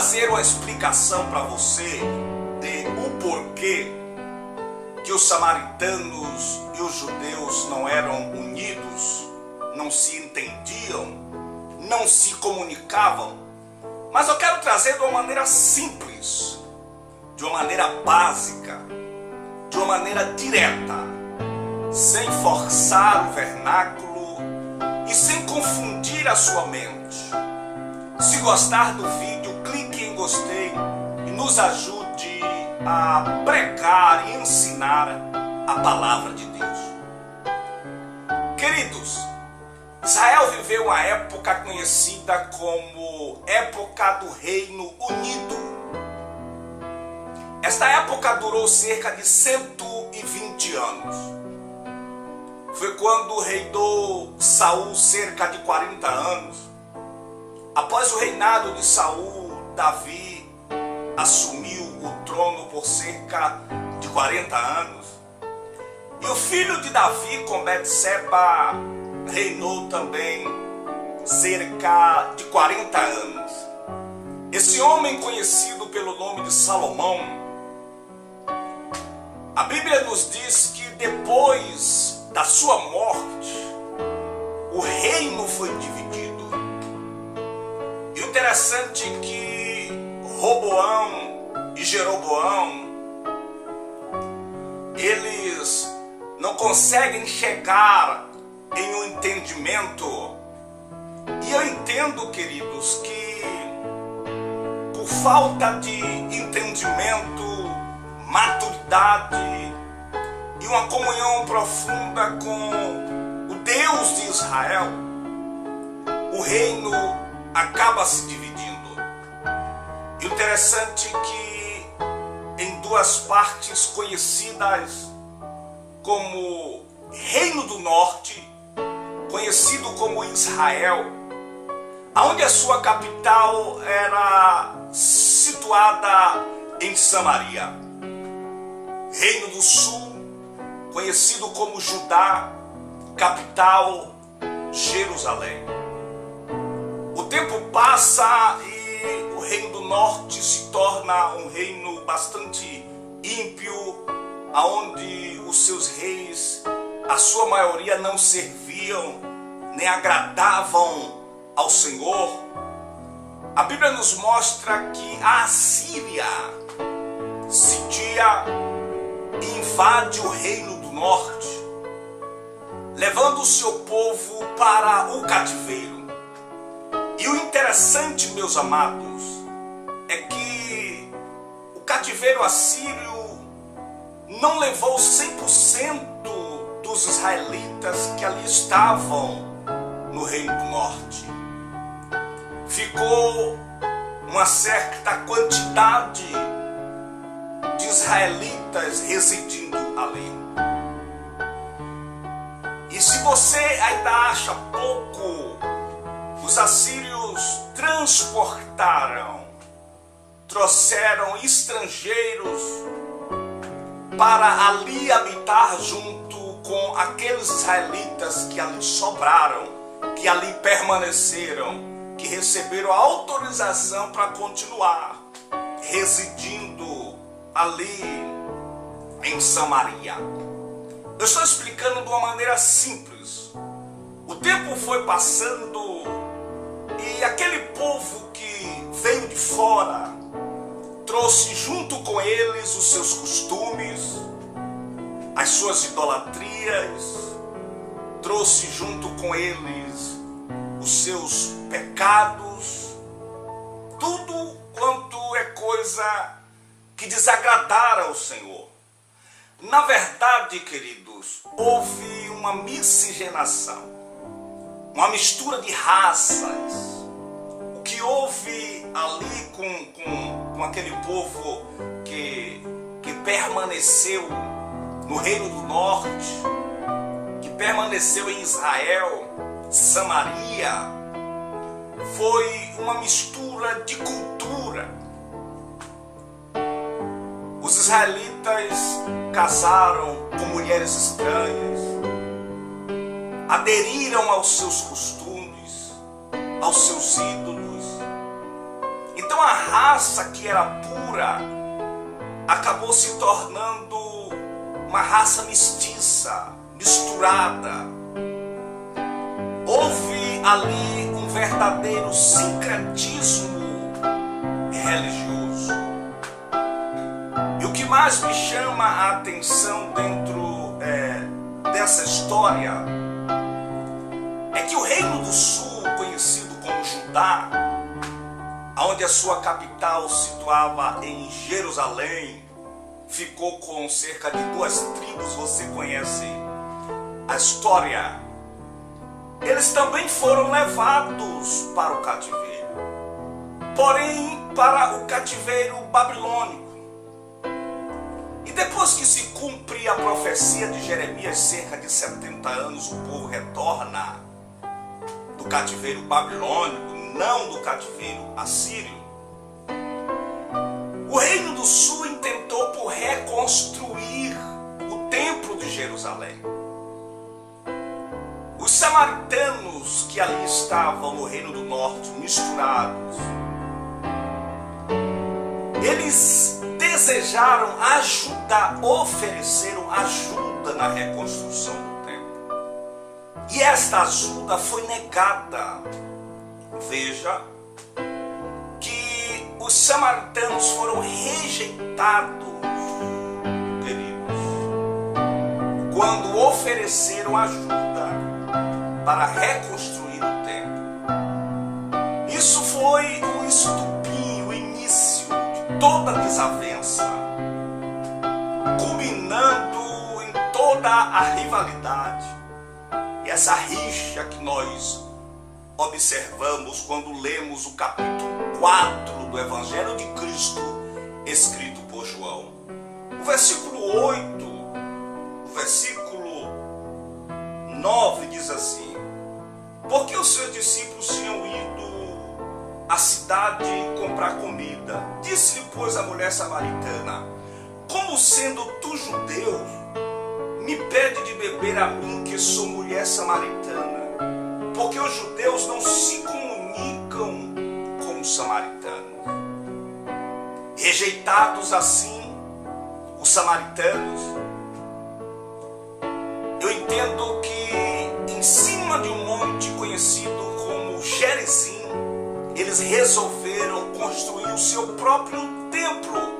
trazer uma explicação para você de o porquê que os samaritanos e os judeus não eram unidos, não se entendiam, não se comunicavam. Mas eu quero trazer de uma maneira simples, de uma maneira básica, de uma maneira direta, sem forçar o vernáculo e sem confundir a sua mente. Se gostar do vídeo, clique em gostei e nos ajude a pregar e ensinar a palavra de Deus. Queridos, Israel viveu uma época conhecida como época do Reino Unido. Esta época durou cerca de 120 anos. Foi quando reinou Saul cerca de 40 anos. Após o reinado de Saul, Davi assumiu o trono por cerca de 40 anos. E o filho de Davi, com Betseba, reinou também cerca de 40 anos. Esse homem, conhecido pelo nome de Salomão, a Bíblia nos diz que depois da sua morte, o reino foi dividido. E o interessante é que Roboão e Jeroboão, eles não conseguem chegar em um entendimento. E eu entendo, queridos, que por falta de entendimento, maturidade e uma comunhão profunda com o Deus de Israel, o reino acaba se dividindo. E o interessante é que em duas partes conhecidas como Reino do Norte, conhecido como Israel, onde a sua capital era situada em Samaria. Reino do Sul, conhecido como Judá, capital Jerusalém. O tempo passa e o Reino do Norte se torna um reino bastante ímpio, onde os seus reis, a sua maioria, não serviam nem agradavam ao Senhor. A Bíblia nos mostra que a Assíria sitia e invade o Reino do Norte, levando o seu povo para o cativeiro. E o interessante, meus amados, é que o cativeiro assírio não levou 100% dos israelitas que ali estavam no Reino do Norte. Ficou uma certa quantidade de israelitas residindo ali. E se você ainda acha pouco, os assírios trouxeram estrangeiros para ali habitar junto com aqueles israelitas que ali sobraram, que ali permaneceram, que receberam a autorização para continuar residindo ali em Samaria. Eu estou explicando de uma maneira simples. O tempo foi passando e aquele povo que veio de fora trouxe junto com eles os seus costumes, as suas idolatrias, trouxe junto com eles os seus pecados, tudo quanto é coisa que desagradara ao Senhor. Na verdade, queridos, houve uma miscigenação, uma mistura de raças. O que houve ali com aquele povo que permaneceu no Reino do Norte, que permaneceu em Israel, Samaria, foi uma mistura de cultura. Os israelitas casaram com mulheres estranhas, aderiram aos seus costumes, aos seus ídolos. Então a raça que era pura acabou se tornando uma raça mestiça, misturada. Houve ali um verdadeiro sincretismo religioso. E o que mais me chama a atenção dentro dessa história é que o Reino do Sul, conhecido como Judá, onde a sua capital se situava em Jerusalém, ficou com cerca de 2 tribos. Você conhece a história. Eles também foram levados para o cativeiro, porém para o cativeiro babilônico. E depois que se cumpre a profecia de Jeremias, cerca de 70 anos, o povo retorna do cativeiro babilônico, não do cativeiro assírio. O Reino do Sul intentou por reconstruir o templo de Jerusalém. Os samaritanos que ali estavam no Reino do Norte, misturados, eles desejaram ajudar, ofereceram ajuda na reconstrução do templo. E esta ajuda foi negada. Veja que os samaritanos foram rejeitados, queridos, quando ofereceram ajuda para reconstruir o templo. Isso foi o estupim, o início de toda a desavença, culminando em toda a rivalidade e essa rixa que nós observamos quando lemos o capítulo 4 do Evangelho de Cristo, escrito por João. O versículo 8, o versículo 9 diz assim: porque os seus discípulos tinham ido à cidade comprar comida. Disse-lhe, pois, a mulher samaritana: como sendo tu judeu, me pede de beber a mim, que sou mulher samaritana? Porque os judeus não se comunicam com os samaritanos. Rejeitados assim, os samaritanos, eu entendo que em cima de um monte conhecido como Gerizim, eles resolveram construir o seu próprio templo.